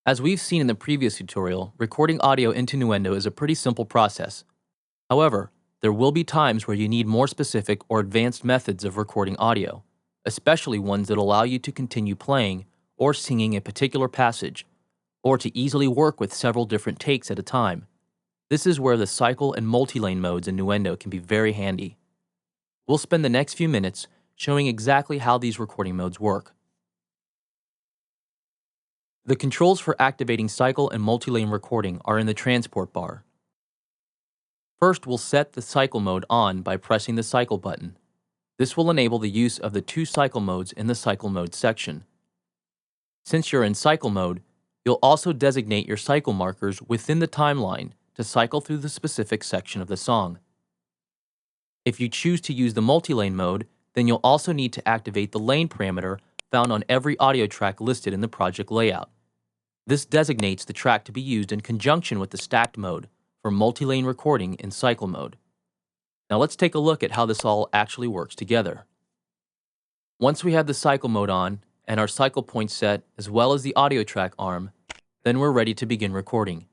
As we've seen in the previous tutorial, recording audio into Nuendo is a pretty simple process. However, there will be times where you need more specific or advanced methods of recording audio, especially ones that allow you to continue playing or singing a particular passage, or to easily work with several different takes at a time. This is where the cycle and multi-lane modes in Nuendo can be very handy. We'll spend the next few minutes showing exactly how these recording modes work. The controls for activating cycle and multi-lane recording are in the transport bar. First, we'll set the cycle mode on by pressing the cycle button. This will enable the use of the two cycle modes in the cycle mode section. Since you're in cycle mode, you'll also designate your cycle markers within the timeline to cycle through the specific section of the song. If you choose to use the multi-lane mode, then you'll also need to activate the lane parameter found on every audio track listed in the project layout. This designates the track to be used in conjunction with the stacked mode for multi-lane recording in cycle mode. Now let's take a look at how this all actually works together. Once we have the cycle mode on and our cycle point set as well as the audio track arm, then we're ready to begin recording.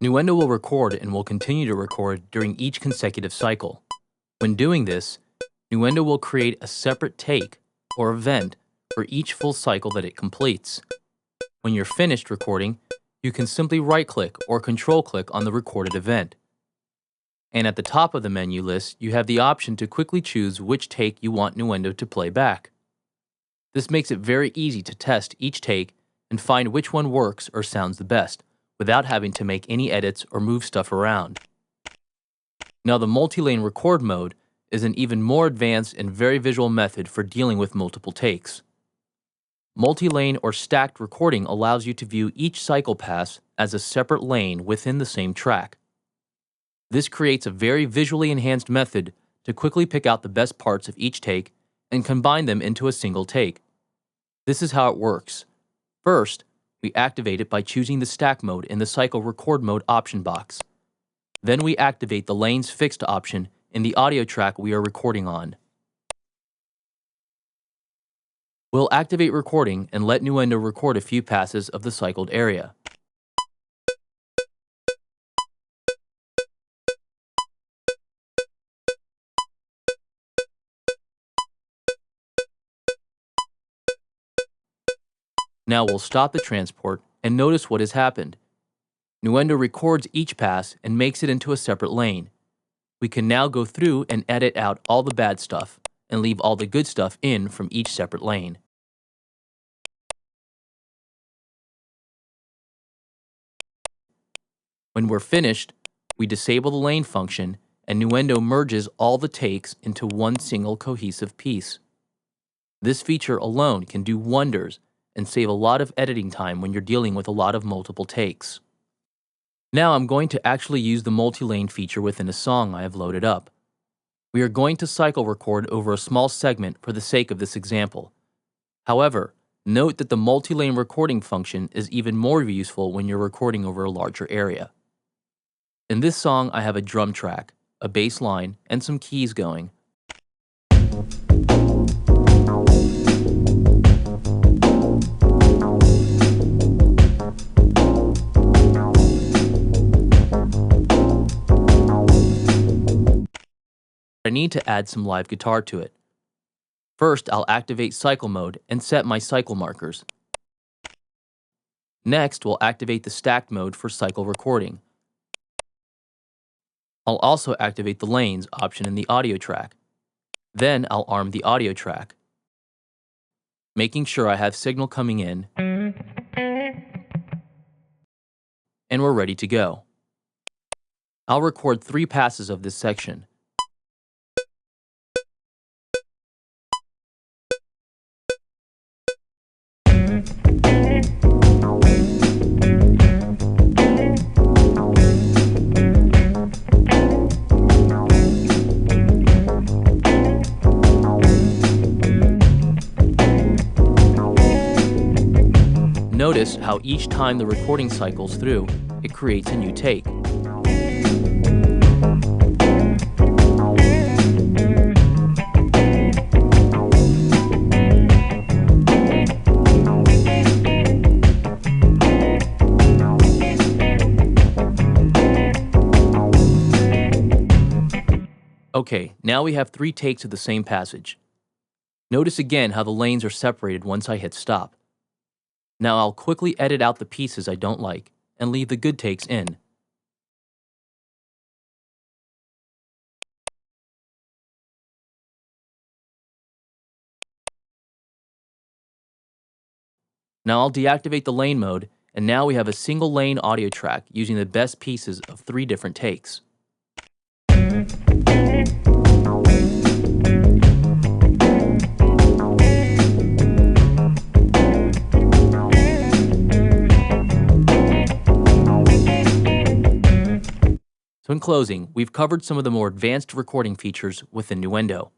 Nuendo will record and will continue to record during each consecutive cycle. When doing this, Nuendo will create a separate take or event for each full cycle that it completes. When you're finished recording, you can simply right-click or control-click on the recorded event. And at the top of the menu list, you have the option to quickly choose which take you want Nuendo to play back. This makes it very easy to test each take and find which one works or sounds the best, without having to make any edits or move stuff around. Now the multi-lane record mode is an even more advanced and very visual method for dealing with multiple takes. Multi-lane or stacked recording allows you to view each cycle pass as a separate lane within the same track. This creates a very visually enhanced method to quickly pick out the best parts of each take and combine them into a single take. This is how it works. First, we activate it by choosing the stack mode in the cycle record mode option box. Then we activate the lanes fixed option in the audio track we are recording on. We'll activate recording and let Nuendo record a few passes of the cycled area. Now we'll stop the transport and notice what has happened. Nuendo records each pass and makes it into a separate lane. We can now go through and edit out all the bad stuff and leave all the good stuff in from each separate lane. When we're finished, we disable the lane function and Nuendo merges all the takes into one single cohesive piece. This feature alone can do wonders and save a lot of editing time when you're dealing with a lot of multiple takes. Now I'm going to actually use the multi-lane feature within a song I have loaded up. We are going to cycle record over a small segment for the sake of this example. However, note that the multi-lane recording function is even more useful when you're recording over a larger area. In this song, I have a drum track, a bass line, and some keys going. I need to add some live guitar to it. First, I'll activate cycle mode and set my cycle markers. Next, we'll activate the stacked mode for cycle recording. I'll also activate the lanes option in the audio track. Then I'll arm the audio track, making sure I have signal coming in, and we're ready to go. I'll record 3 passes of this section. Notice how each time the recording cycles through, it creates a new take. Okay, now we have 3 takes of the same passage. Notice again how the lanes are separated once I hit stop. Now I'll quickly edit out the pieces I don't like and leave the good takes in. Now I'll deactivate the lane mode, and now we have a single lane audio track using the best pieces of 3 different takes. So in closing, we've covered some of the more advanced recording features with Innuendo.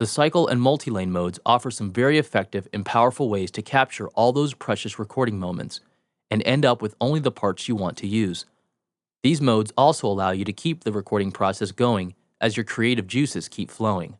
The cycle and multi-lane modes offer some very effective and powerful ways to capture all those precious recording moments and end up with only the parts you want to use. These modes also allow you to keep the recording process going as your creative juices keep flowing.